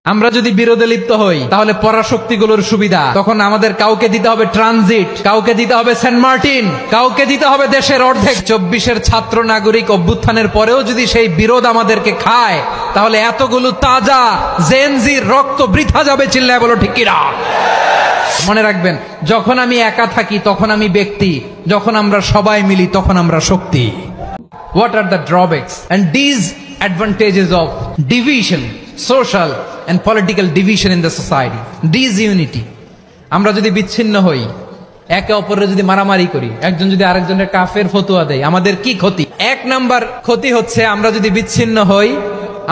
আমরা যদি বিরোধে লিপ্ত হই তাহলে পরাশক্তিগুলোর সুবিধা তখন আমাদের কাউকে দিতে হবে ট্রানজিট, কাউকে দিতে হবে সেন্ট মার্টিন, কাউকে দিতে হবে দেশের অর্ধেক। 24-এর ছাত্র নাগরিক অভ্যুত্থানের পরেও যদি সেই বিরোধ আমাদেরকে খায় তাহলে এতগুলো তাজা জেনজির রক্ত বৃথা যাবে। চিল্লায় বলো ঠিক কিনা? মনে রাখবেন, যখন আমি একা থাকি তখন আমি ব্যক্তি, যখন আমরা সবাই মিলি তখন আমরা শক্তি। What are the drawbacks and disadvantages of division, social and political division in the society? Disunity. আমরা যদি বিচ্ছিন্ন হই, একে অপরের যদি মারামারি করি, একজন যদি আরেকজনের কাফের ফতোয়া দেয়, আমাদের কি ক্ষতি? এক নাম্বার ক্ষতি হচ্ছে আমরা যদি বিচ্ছিন্ন হই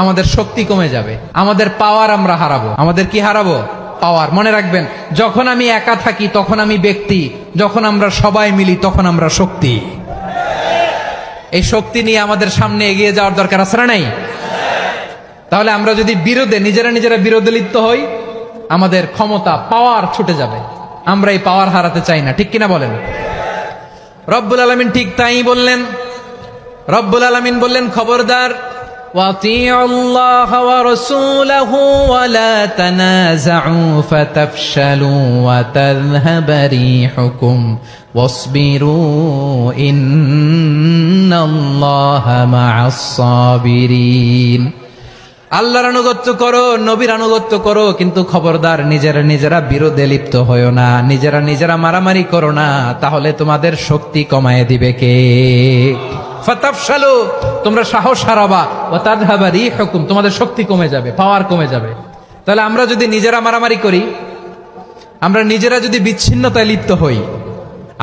আমাদের শক্তি কমে যাবে, আমাদের পাওয়ার আমরা হারাবো। আমাদের কি হারাবো? পাওয়ার। মনে রাখবেন, যখন আমি একা থাকি তখন আমি ব্যক্তি, যখন আমরা সবাই মিলি তখন আমরা শক্তি। এই শক্তি নিয়ে আমাদের সামনে এগিয়ে যাওয়ার দরকার আছে না নাই? তাহলে আমরা যদি নিজেরা বিরোধে লিপ্ত হই আমাদের ক্ষমতা, পাওয়ার ছুটে যাবে। আমরা এই পাওয়ার হারাতে চাই না, ঠিক কিনা বলেন? রব্বুল আলামিন ঠিক তাই বললেন। রব্বুল আলামিন বললেন, খবরদার, وَأَطِيعُوا اللَّهَ وَرَسُولَهُ وَلَا تَنَازَعُوا فَتَفْشَلُوا وَتَذْهَبَ رِيحُكُمْ وَاصْبِرُوا إِنَّ اللَّهَ مَعَ الصَّابِرِينَ। আল্লাহর আনুগত্য করো, নবীর আনুগত্য করো, কিন্তু খবরদার নিজেরা বিরোধে লিপ্ত হয়ো না, নিজেরা মারামারি করো না, তাহলে তোমাদের শক্তি কমায় দিবে কে? ফাতাফশালু, তোমরা সাহস হারাবা, ওয়া তাযহাবা রিহুকুম, তোমাদের শক্তি কমে যাবে, পাওয়ার কমে যাবে। তাহলে আমরা যদি নিজেরা মারামারি করি, আমরা নিজেরা যদি বিচ্ছিন্নতায় লিপ্ত হই,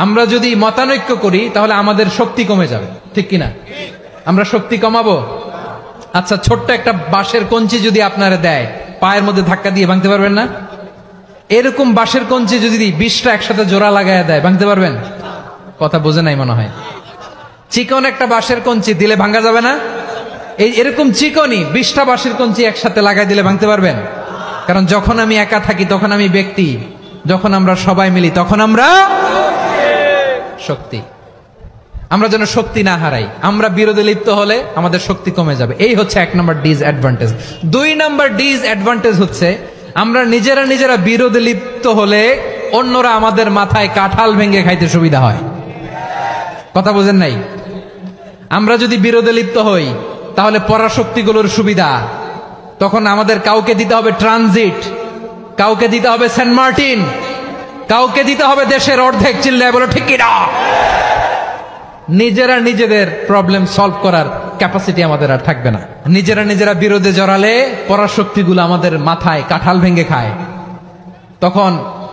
আমরা যদি মতানৈক্য করি, তাহলে আমাদের শক্তি কমে যাবে, ঠিক কিনা? আমরা শক্তি কমাবো। আচ্ছা, ছোট্ট একটা বাঁশের কঞ্চি যদি আপনারা দেয়, পায়ের মধ্যে ধাক্কা দিয়ে ভাঙতে পারবেন না? এরকম বাঁশের কঞ্চি যদি 20টা একসাথে জোড়া লাগায় দেয়, ভাঙতে পারবেন? কথা বোঝে নাই মনে হয়। চিকন একটা বাঁশের কঞ্চি দিলে ভাঙা যাবে না? এরকম চিকনই 20টা বাঁশের কঞ্চি একসাথে লাগাই দিলে ভাঙতে পারবেন? কারণ যখন আমি একা থাকি তখন আমি ব্যক্তি, যখন আমরা সবাই মিলি তখন আমরা শক্তি। আমরা যেন শক্তি না হারাই। আমরা বিরোধে লিপ্ত হলে আমাদের শক্তি কমে যাবে। এই হচ্ছে 1 নম্বর ডিসঅ্যাডভান্টেজ। 2 নম্বর ডিসঅ্যাডভান্টেজ হচ্ছে আমরা নিজেরা বিরোধে লিপ্ত হলে অন্যরা আমাদের মাথায় কাঁঠাল ভেঙে খাইতে সুবিধা হয়। কথা বোঝেন নাই? আমরা যদি বিরোধে লিপ্ত হই তাহলে পরাশক্তিগুলোর সুবিধা তখন আমাদের কাউকে দিতে হবে ট্রানজিট, কাউকে দিতে হবে সেন্ট মার্টিন, কাউকে দিতে হবে দেশের অর্ধেক। চিল্লায় বলো ঠিক কিনা? নিজেদের প্রবলেম সলভ করার ক্যাপাসিটি আমাদের আর থাকবে না। নিজেরা বিরোধে জড়ালে পরাশক্তিগুলো আমাদের মাথায় কাঁঠাল ভেঙে খায়। তখন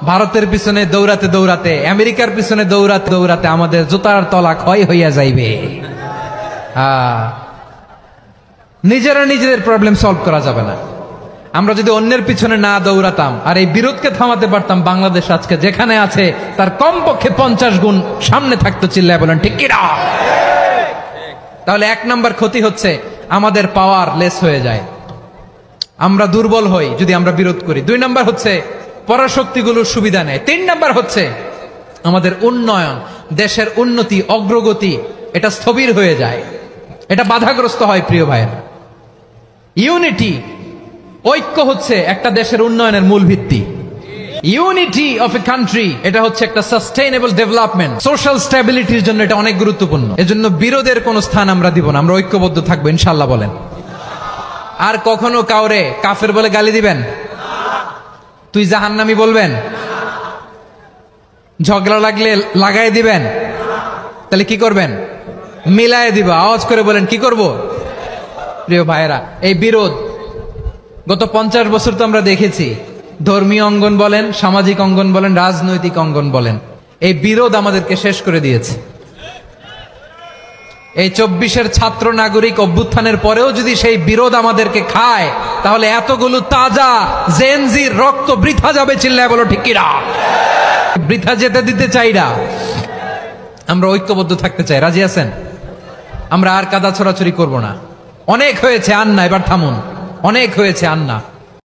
ভারতের পিছনে দৌড়াতে, আমেরিকার পিছনে দৌড়াতে আমাদের জুতার তলা ক্ষয় হইয়া যাইবে। নিজেদের প্রবলেম সলভ করা যাবে না। আমরা যদি অন্যের পিছনে না দৌড়াতাম আর এই বিরোধকে থামাতে পারতাম, বাংলাদেশ আজকে যেখানে আছে তার কমপক্ষে 50 গুণ সামনে থাকতো। চিল্লায় বলেন ঠিক কিনা? তাহলে 1 নম্বর ক্ষতি হচ্ছে আমাদের পাওয়ার লেস হয়ে যায়, আমরা দুর্বল হই যদি আমরা বিরোধ করি। 2 নম্বর হচ্ছে পরাশক্তিগুলোর সুবিধা নেয়। 3 নম্বর হচ্ছে আমাদের উন্নয়ন, দেশের উন্নতি, অগ্রগতি এটা স্থবির হয়ে যায়, এটা বাধাগ্রস্ত হয়। প্রিয় ভাইয়েরা, ইউনিটি, ঐক্য হচ্ছে একটা দেশের উন্নয়নের মূল ভিত্তি। ইউনিটি অফ এ কান্ট্রি, এটা হচ্ছে একটা সাস্টেইনেবল ডেভেলপমেন্ট, সোশ্যাল স্ট্যাবিলিটির জন্য এটা অনেক গুরুত্বপূর্ণ। এজন্য বিরোধের কোনো স্থান আমরা দিব না, আমরা ঐক্যবদ্ধ থাকবো ইনশাআল্লাহ। বলেন, আর কখনো কাউরে কাফের বলে গালি দিবেন? তুই জাহান্নামী বলবেন? ঝগড়া লাগলে লাগাই দিবেন? তাহলে কি করবেন? মিলায় দিব। আওয়াজ করে বলেন, কি করব? প্রিয় ভাইয়েরা, এই বিরোধ গত 50 বছর তো আমরা দেখেছি, ধর্মীয় অঙ্গন বলেন, সামাজিক অঙ্গন বলেন, রাজনৈতিক অঙ্গন বলেন, এই বিরোধ আমাদেরকে শেষ করে দিয়েছে। এই 24-এর ছাত্র নাগরিক অভ্যুত্থানের পরেও যদি সেই বিরোধ আমাদেরকে খায় তাহলে এতগুলো তাজা জেনজির রক্ত বৃথা যাবে। চিল্লায় বলো ঠিক কিনা? বৃথা যেতে দিতে চাই না, আমরা ঐক্যবদ্ধ থাকতে চাই। রাজি আছেন? আমরা আর কাদা ছড়াছড়ি করব না। অনেক হয়েছে আন্না, এবার থামুন। অনেক হয়েছে আন্না।